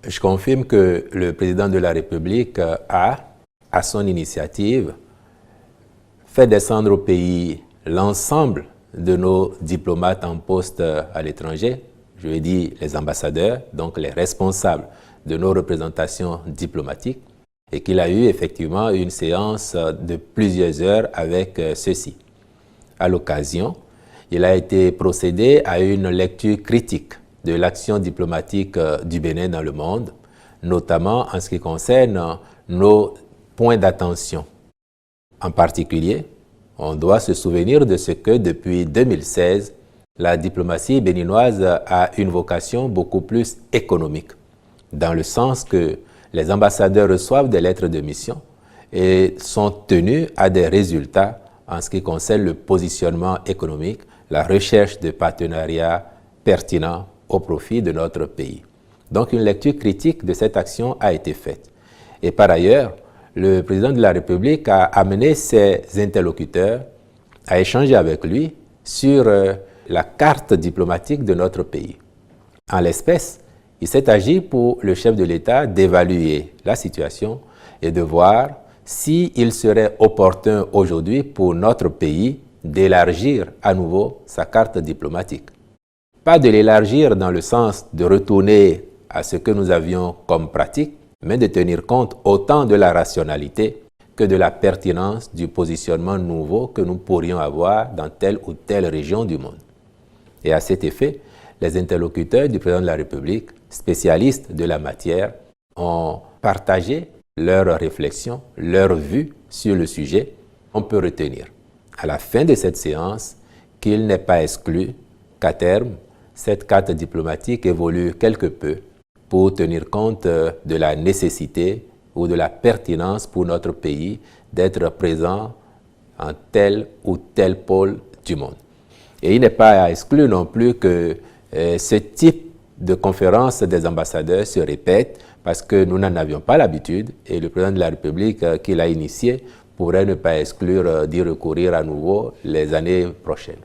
Je confirme que le président de la République a, à son initiative, fait descendre au pays l'ensemble de nos diplomates en poste à l'étranger, je veux dire les ambassadeurs, donc les responsables de nos représentations diplomatiques, et qu'il a eu effectivement une séance de plusieurs heures avec ceux-ci. À l'occasion, il a été procédé à une lecture critique de l'action diplomatique du Bénin dans le monde, notamment en ce qui concerne nos points d'attention. En particulier, on doit se souvenir de ce que depuis 2016, la diplomatie béninoise a une vocation beaucoup plus économique, dans le sens que les ambassadeurs reçoivent des lettres de mission et sont tenus à des résultats en ce qui concerne le positionnement économique, la recherche de partenariats pertinents au profit de notre pays. Donc une lecture critique de cette action a été faite. Et par ailleurs, le président de la République a amené ses interlocuteurs à échanger avec lui sur la carte diplomatique de notre pays. En l'espèce, il s'est agi pour le chef de l'État d'évaluer la situation et de voir s'il serait opportun aujourd'hui pour notre pays d'élargir à nouveau sa carte diplomatique. Pas de l'élargir dans le sens de retourner à ce que nous avions comme pratique, mais de tenir compte autant de la rationalité que de la pertinence du positionnement nouveau que nous pourrions avoir dans telle ou telle région du monde. Et à cet effet, les interlocuteurs du président de la République, spécialistes de la matière, ont partagé leurs réflexions, leurs vues sur le sujet. On peut retenir, à la fin de cette séance, qu'il n'est pas exclu qu'à terme, cette carte diplomatique évolue quelque peu pour tenir compte de la nécessité ou de la pertinence pour notre pays d'être présent en tel ou tel pôle du monde. Et il n'est pas à exclure non plus que ce type de conférence des ambassadeurs se répète parce que nous n'en avions pas l'habitude et le président de la République qui l'a initié pourrait ne pas exclure d'y recourir à nouveau les années prochaines.